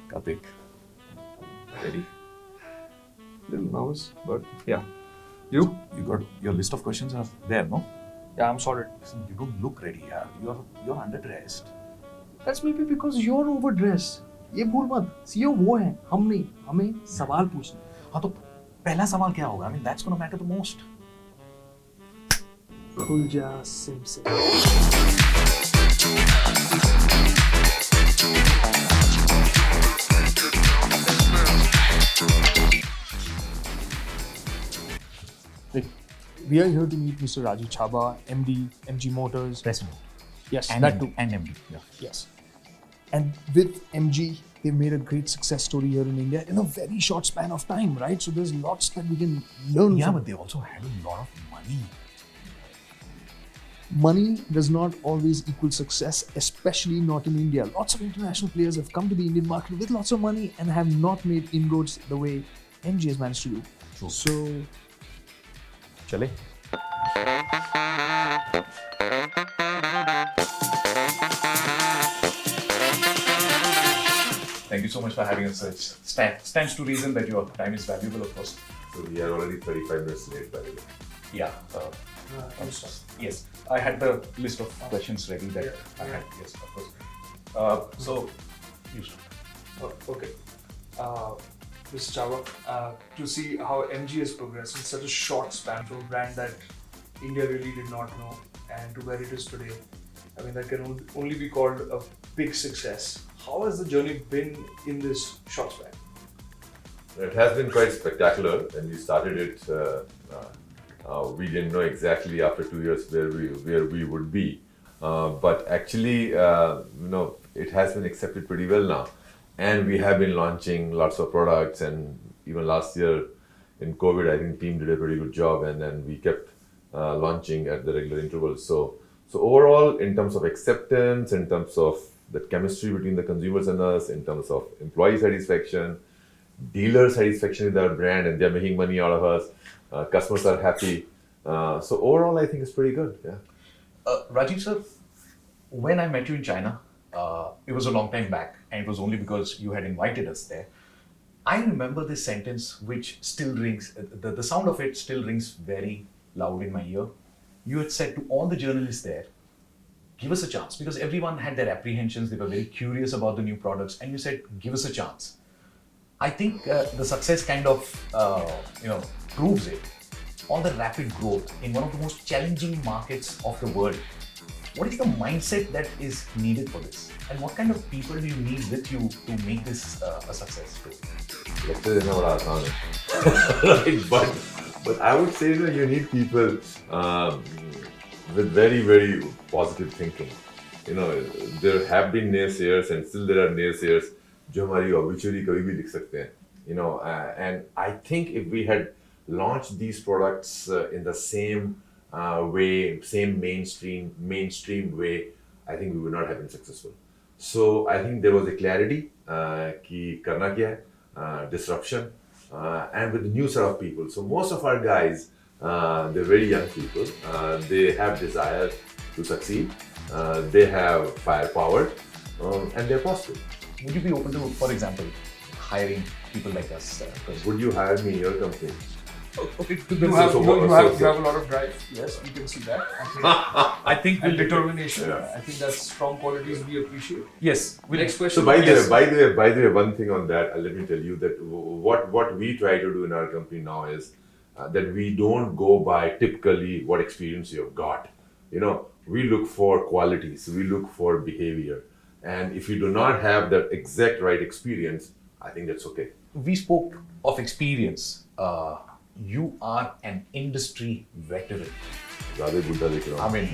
Kartik. Ready? Little nervous, but Yeah. you? You got your list of questions are there, no? Yeah, I'm sorry. Listen, you don't look ready, yaar. You're underdressed. That's maybe because you're overdressed. ये भूल मत, CEO वो है, हम नहीं, हमें सवाल पूछने। हाँ तो पहला सवाल क्या होगा? I mean, that's gonna matter the most. खुल जा सिम से। We are here to meet Mr. Rajeev Chaba, MD, MG Motors. President. Yes, And that MD. too. And MD. Yeah. Yes. And with MG, they've made a great success story here in India in a very short span of time, right? So there's lots that we can learn Yeah, from. but they also had a lot of money. Money does not always equal success, especially not in India. Lots of international players have come to the Indian market with lots of money and have not made inroads the way MG has managed to do. True. So, Chale. Thank you so much for having us. It stands to reason that your time is valuable, of course. So we are already 35 minutes late, by the way. Yeah. Yes, I had the list of questions ready that I had. Yes, of course. So, you start. okay. Mr. Chava, to see how MG has progressed in such a short span from a brand that India really did not know and to where it is today, I mean, that can only be called a big success. How has the journey been in this short span? It has been quite spectacular. When we started it, we didn't know exactly after 2 years where we would be. But actually, it has been accepted pretty well now. And we have been launching lots of products, and even last year in COVID, I think the team did a pretty good job, and then we kept launching at the regular intervals. So overall, in terms of acceptance, in terms of the chemistry between the consumers and us, in terms of employee satisfaction, dealer satisfaction with our brand, and they're making money out of us, customers are happy. So overall, I think it's pretty good. Yeah. Rajeev sir, when I met you in China, it was a long time back, and it was only because you had invited us there. I remember this sentence which still rings, the sound of it still rings very loud in my ear. You had said to all the journalists there, give us a chance, because everyone had their apprehensions, they were very curious about the new products, and you said, give us a chance. I think the success kind of, proves it. All the rapid growth in one of the most challenging markets of the world. What is the mindset that is needed for this? And what kind of people do you need with you to make this a success story? Lecture is not what I right, but I would say that you need people with very, very positive thinking. There have been naysayers, and still there are naysayers जो हमारी obituary कभी भी लिख सकते हैं. And I think if we had launched these products in the same way, same mainstream way, I think we would not have been successful. So I think there was a clarity कि करना क्या है, disruption, and with a new set of people. So most of our guys, they're very young people. They have desire to succeed. They have firepower, and they're positive. Would you be open to, for example, hiring people like us? Would you hire me in your company? Okay, you have a lot of drive. Yes, we can see that. I think And determination. Yeah. I think that's strong qualities we appreciate. Yes. Next question. So by the way, one thing on that, let me tell you that what we try to do in our company now is that we don't go by typically what experience you've got. We look for qualities, we look for behavior, and if you do not have that exact right experience, I think that's okay. We spoke of experience. You are an industry veteran. Rather good than I mean,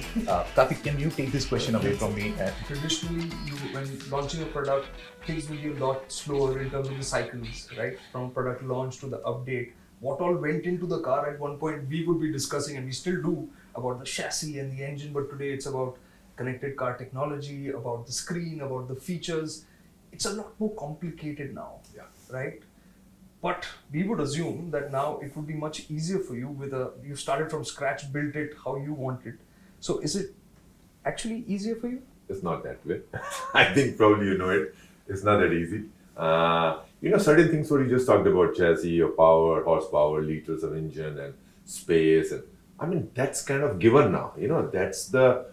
Kartik, can you take this question away from me? Traditionally, when launching a product, things will be a lot slower in terms of the cycles, right? From product launch to the update. What all went into the car at one point, we would be discussing, and we still do, about the chassis and the engine, but today it's about connected car technology, about the screen, about the features. It's a lot more complicated now, right? But we would assume that now it would be much easier for you you started from scratch, built it how you want it. So is it actually easier for you? It's not that way. I think probably you know it. It's not that easy. Certain things what you just talked about, chassis or power, horsepower, liters of engine and space. And I mean, that's kind of given now. That's the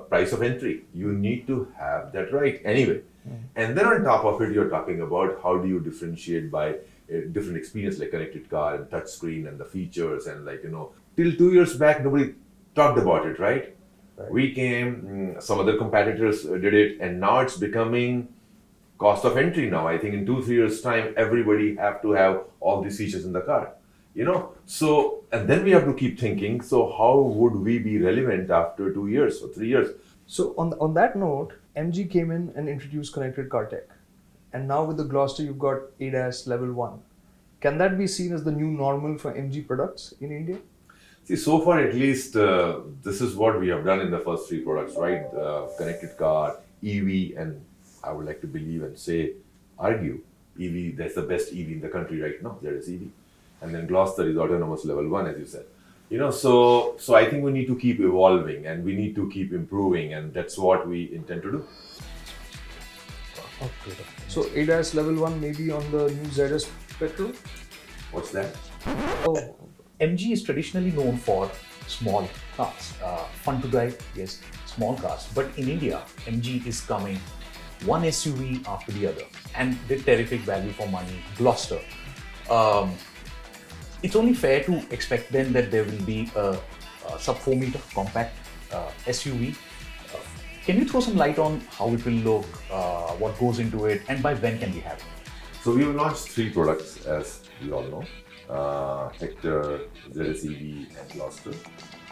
price of entry. You need to have that right anyway. And then on top of it, you're talking about how do you differentiate by a different experience like connected car and touch screen and the features and till 2 years back, nobody talked about it, right? We came, some other competitors did it, and now it's becoming cost of entry now. I think in 2-3 years time, everybody have to have all these features in the car, So, and then we have to keep thinking, so how would we be relevant after 2 years or 3 years? So on that note, MG came in and introduced connected car tech. And now with the Gloucester, you've got ADAS level 1. Can that be seen as the new normal for MG products in India? See, so far at least, this is what we have done in the first 3 products, right? Connected car, EV, and I would like to believe and argue, EV, that's the best EV in the country right now, there is EV. And then Gloucester is autonomous level 1, as you said. So I think we need to keep evolving and we need to keep improving, and that's what we intend to do. Okay. So ADAS level 1 maybe on the new ZS petrol? What's that? Oh, MG is traditionally known for small cars, fun to drive, yes, small cars. But in India, MG is coming one SUV after the other, and with terrific value for money. Gloucester. It's only fair to expect then that there will be a sub 4 meter compact SUV. Can you throw some light on how it will look, what goes into it, and by when can we have it? So we have launched 3 products, as we all know. Hector, ZS EV and Gloucester.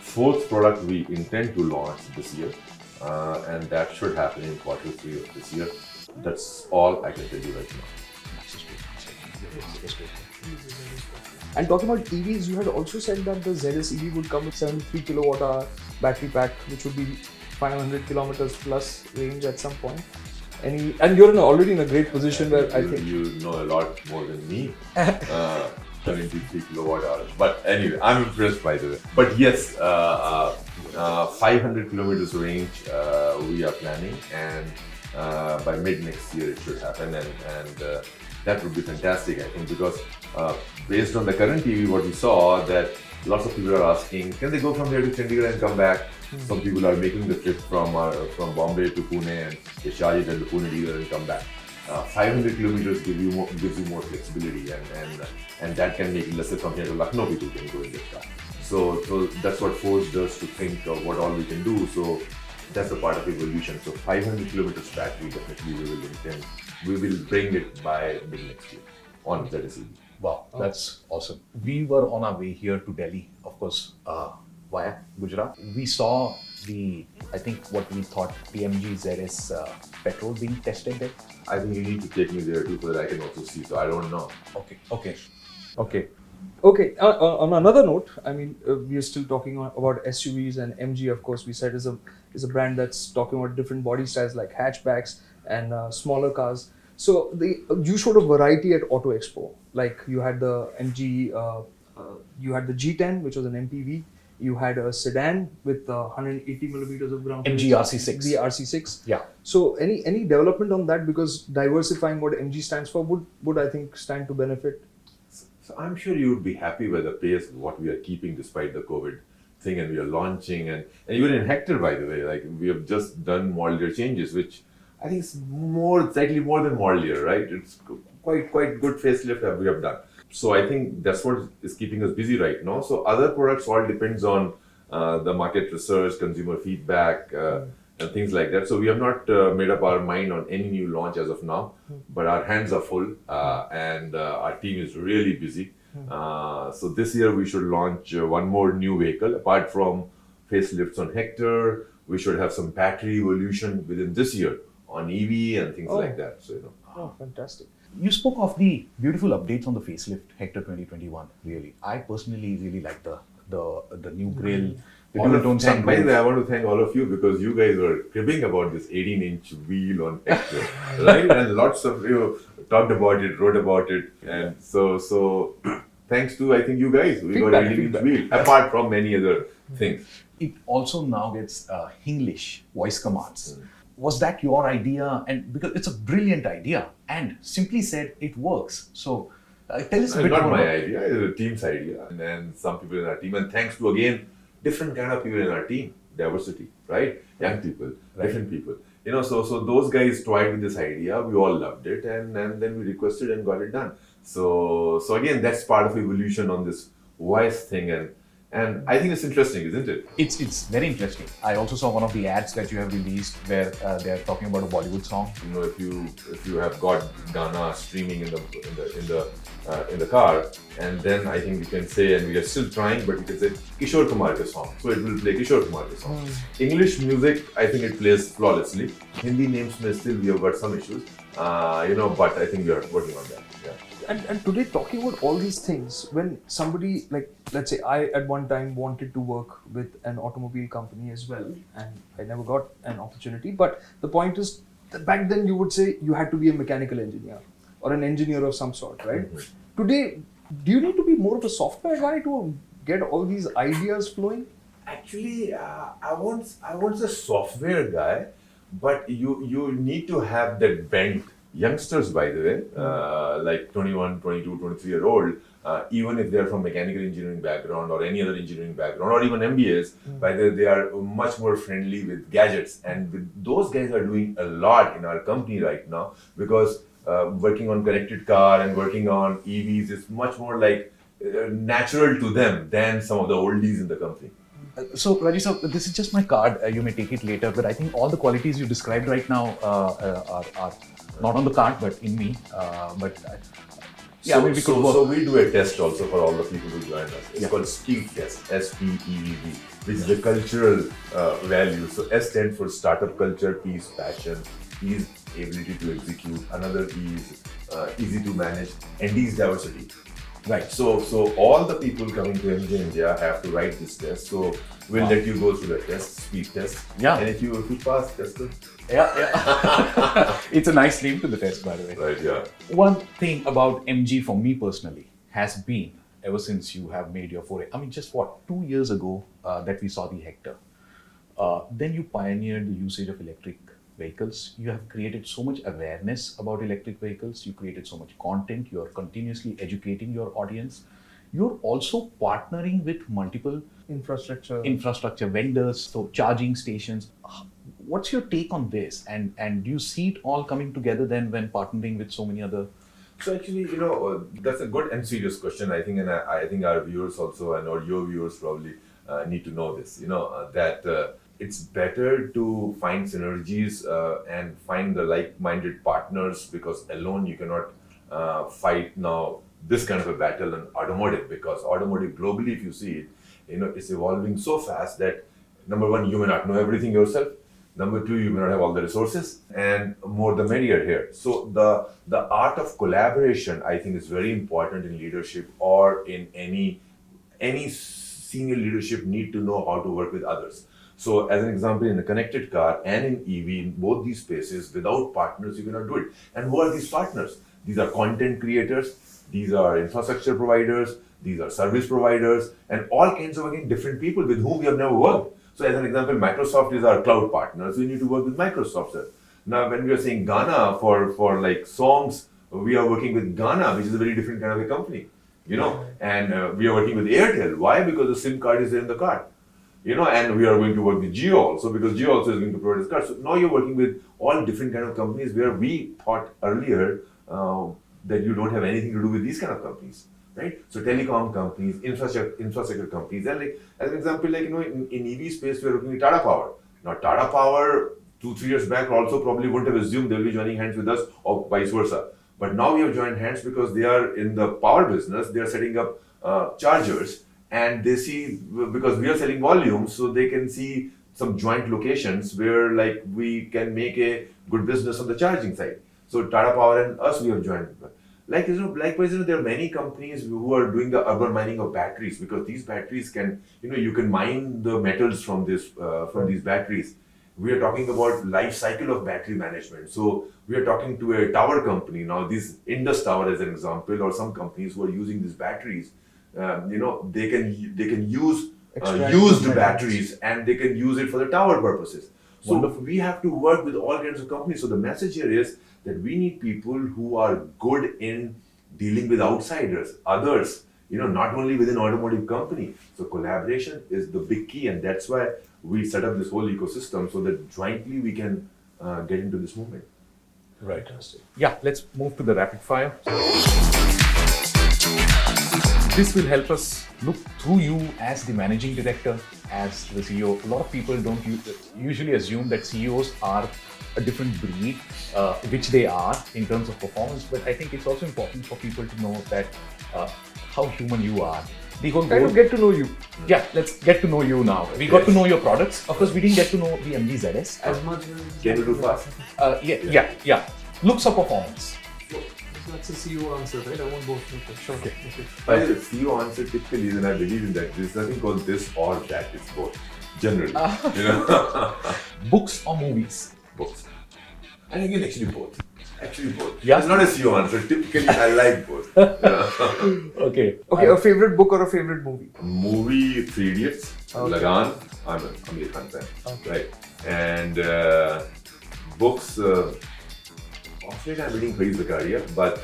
4th product we intend to launch this year, and that should happen in Q3 of this year. That's all I can tell you right now. and talking about EVs, you had also said that the ZS EV would come with 73 kilowatt hour battery pack, which would be 500 kilometers plus range at some point. And you're already in a great position where I think you know a lot more than me. 73 kilowatt hours. But anyway, I'm impressed by the way. But yes, 500 kilometers range we are planning, and by mid next year it should happen, and that would be fantastic, I think, because based on the current TV, what we saw, that lots of people are asking, can they go from here to Chandigarh and come back? Some people are making the trip from Bombay to Pune, and they charge it at the Pune dealer and come back. 500 kilometers gives you more flexibility, and that can make, let's say from here to Lucknow, people can go in this car. So that's what forced us to think of what all we can do. So that's a part of evolution. So 500 kilometers battery, definitely we will bring it by mid next year on ZS EV. Wow, that's awesome. We were on our way here to Delhi, of course, via Gujarat. We saw I think what we thought, PMG ZS petrol being tested there. I think you need to take me there too, so that I can also see. So I don't know. Okay. On another note, I mean, we are still talking about SUVs, and MG, of course, we said is a brand that's talking about different body styles like hatchbacks and smaller cars. So you showed a variety at Auto Expo. Like you had the MG, you had the G10, which was an MPV. You had a sedan with 180 millimeters of ground. MG RC6. The RC6. Yeah. So any development on that, because diversifying what MG stands for would I think stand to benefit. So I'm sure you would be happy with the pace of what we are keeping despite the COVID thing, and we are launching, and even in Hector, by the way, like we have just done model year changes, which I think is slightly more than model year, right? It's quite good facelift that we have done. So I think that's what is keeping us busy right now. So other products all depends on the market research, consumer feedback, and things like that. So we have not made up our mind on any new launch as of now, but our hands are full, and our team is really busy. So this year we should launch one more new vehicle. Apart from facelifts on Hector, we should have some battery evolution within this year on EV and things like that. So Oh, fantastic. You spoke of the beautiful updates on the facelift Hector 2021. Really, I personally really like the new grille. By the way, I want to thank all of you, because you guys were cribbing about this 18-inch wheel on Hector, right? And lots of you talked about it, wrote about it, and so thanks to, I think, you guys, we got an 18-inch wheel, apart from many other things. It also now gets English voice commands. was that your idea? And because it's a brilliant idea, and simply said, it works. So tell us a bit Not more. my idea, it's a team's idea. And then some people in our team, and thanks to again, different kind of people in our team, diversity, right? Young people, different people. So those guys toyed with this idea, we all loved it, and then we requested and got it done. So again, that's part of evolution on this voice thing, and I think it's interesting, isn't it? It's very interesting. I also saw one of the ads that you have released where they are talking about a Bollywood song. If you have got Ghana streaming in the car, and then I think you can say, and we are still trying, but you can say Kishore Kumar's song. So it will play Kishore Kumar's song. English music, I think it plays flawlessly. Hindi names may still we have got some issues, but I think we are working on that. Yeah. And today, talking about all these things, when somebody, like, let's say I at one time wanted to work with an automobile company as well, and I never got an opportunity. But the point is, that back then you would say you had to be a mechanical engineer or an engineer of some sort, right? Today, do you need to be more of a software guy to get all these ideas flowing? Actually, I want a software guy, but you need to have that bent. Youngsters, by the way, like 21, 22, 23-year-old, even if they're from mechanical engineering background or any other engineering background or even MBAs, by the way, they are much more friendly with gadgets. And those guys are doing a lot in our company right now because working on connected car and working on EVs is much more like natural to them than some of the oldies in the company. So, Rajeev, so this is just my card. You may take it later, but I think all the qualities you described right now are not on the card, but in me. We could work. So we do a test also for all the people who join us. It's called SPEEV test, SPEEV, which is the cultural value. So S stands for startup culture, P is passion, E is ability to execute, another E is easy to manage, and D is diversity. Right. So all the people coming to MJ India have to write this test. So we'll let you go through the test, speed test. Yeah. And if you pass, that's good. Yeah. It's a nice name to the test, by the way. Right. Yeah. One thing about MG for me personally has been, ever since you have made your foray, I mean, just 2 years ago that we saw the Hector. Then you pioneered the usage of electric vehicles. You have created so much awareness about electric vehicles. You created so much content. You are continuously educating your audience. You're also partnering with multiple infrastructure vendors, so charging stations. What's your take on this? And do you see it all coming together then when partnering with so many other? So actually, that's a good and serious question. I think, and I think our viewers also, and or your viewers probably need to know this. That it's better to find synergies and find the like-minded partners, because alone you cannot fight now this kind of a battle in automotive, because automotive globally, if you see it, it's evolving so fast that number one, you may not know everything yourself. Number two, you may not have all the resources, and more the merrier here. So the art of collaboration, I think, is very important in leadership, or in any senior leadership need to know how to work with others. So as an example, in a connected car and in EV, in both these spaces, without partners, you cannot do it. And who are these partners? These are content creators, these are infrastructure providers, these are service providers, and all kinds of, again, different people with whom we have never worked. So as an example, Microsoft is our cloud partner, so we need to work with Microsoft, sir. Now, when we are saying Ghana for like songs, we are working with Ghana, which is a very different kind of a company, and we are working with Airtel. Why? Because the SIM card is there in the card. And we are going to work with Jio also, because Jio also is going to provide this card. So now you're working with all different kind of companies, where we thought earlier that you don't have anything to do with these kind of companies, right? So telecom companies, infrastructure companies, and like as an example, in EV space, we are working with Tata Power. Now Tata Power 2-3 years back also probably wouldn't have assumed they will be joining hands with us, or vice versa. But now we have joined hands because they are in the power business. They are setting up chargers. And they see, because we are selling volumes, so they can see some joint locations where we can make a good business on the charging side. So Tata Power and us, we have joined. Likewise, there are many companies who are doing the urban mining of batteries, because these batteries can, you can mine the metals from these batteries. We are talking about life cycle of battery management. So we are talking to a tower company now. This Indus Tower, as an example, or some companies who are using these batteries. They can use used batteries, and they can use it for the tower purposes. So Wonderful. we have to work with all kinds of companies. So the message here is that we need people who are good in dealing with outsiders, others, not only within automotive company. So collaboration is the big key, and that's why we set up this whole ecosystem so that jointly we can get into this movement. Right. Yeah, let's move to the rapid fire. This will help us look through you as the managing director, as the CEO. A lot of people don't usually assume that CEOs are a different breed, which they are in terms of performance. But I think it's also important for people to know that how human you are. The whole Kind of get to know you. Yeah, let's get to know you now. We got to know your products. Of course, we didn't get to know the MG ZS. As much as... Can you do fast? Yeah. Looks or performance? That's a CEO answer, right? I won't both. Sure. Okay. But the CEO answer typically is, and I believe in that, there's nothing called this or that, it's both. Generally. Books or movies? Books. And again, actually both. Yeah. It's not a CEO answer. Typically, I like both. Okay. Okay, a favorite book or a favorite movie? Movie, Three Idiots, Okay. Lagan. I'm an Amir Khan fan. Okay. Right. And books, of late I'm reading Praise Zakaria, but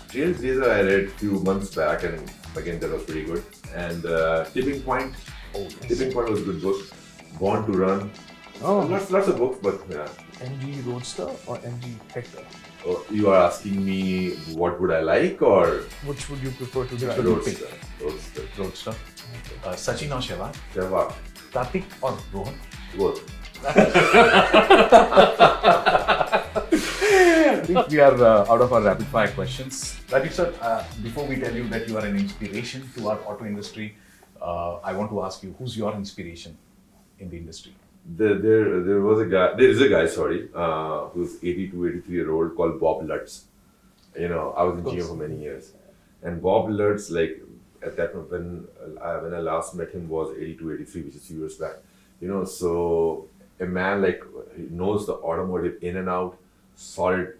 Trailblazer I read a few months back, and again that was pretty good. And Tipping Point. Tipping Point was a good book. Born to Run. Lots of books, but yeah. MG Roadster or MG Hector? Oh, you are asking me what would I like, or Which would you prefer to drive? Roadster? Roadster. Sachin or Sheva? Sehwag. Kartik or Rohan? Both. I think we are out of our rapid fire questions. Rajeev sir, before we tell you that you are an inspiration to our auto industry, I want to ask you, who's your inspiration in the industry? There is a guy, who's 82, 83-year-old called Bob Lutz. I was in GM for many years. And Bob Lutz, at that when I last met him was 82, 83, which is a few years back. So a man he knows the automotive in and out, solid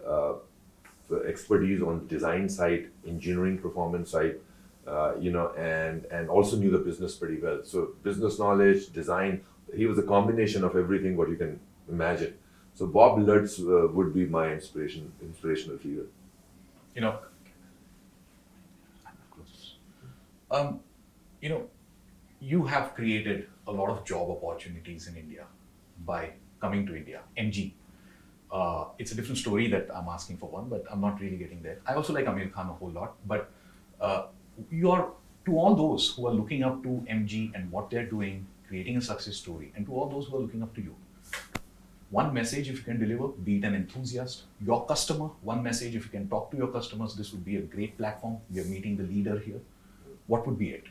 expertise on design side, engineering performance side, and also knew the business pretty well. So business knowledge, design, he was a combination of everything what you can imagine. So Bob Lutz would be my inspirational figure. You have created a lot of job opportunities in India by coming to India. MG. It's a different story that I'm asking for one, but I'm not really getting there. I also like Amir Khan a whole lot, but to all those who are looking up to MG and what they're doing, creating a success story, and to all those who are looking up to you, one message if you can deliver, be it an enthusiast, your customer, one message if you can talk to your customers, this would be a great platform. We are meeting the leader here. What would be it?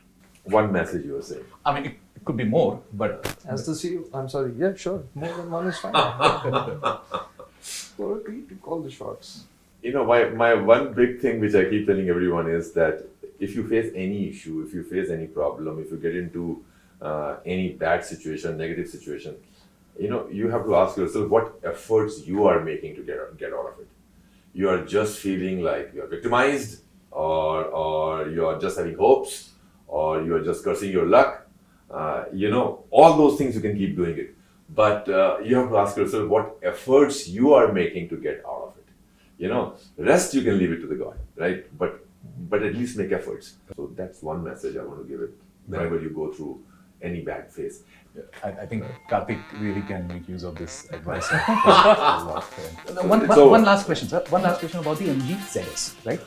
One message you were saying. I mean, it could be more, but... As the CEO, I'm sorry, yeah, sure. More than one is fine. For a tweet to call the shots. My one big thing which I keep telling everyone is that if you face any issue, if you face any problem, if you get into any bad situation, negative situation, you have to ask yourself what efforts you are making to get out of it. You are just feeling like you are victimized, or you are just having hopes, or you are just cursing your luck. All those things you can keep doing it. But you have to ask yourself what efforts you are making to get out of it. Rest you can leave it to the God, right? But at least make efforts. So that's one message I want to give it whenever you go through any bad phase. I think Kartik really can make use of this advice. So- One last question, sir. One last question about the MG ZS, right?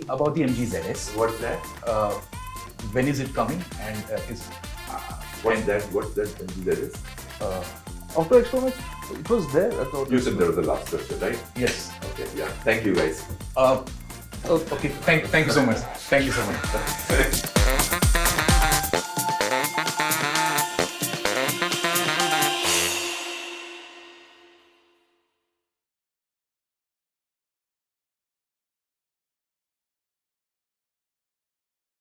About the MG ZS. What's that? When is it coming? And What's that? What's that? That is? Auto Expo, it was there at the Auto You said there was the last question, right? Yes. Okay, yeah. Thank you, guys. Okay. Thank you so much. Thank you so much.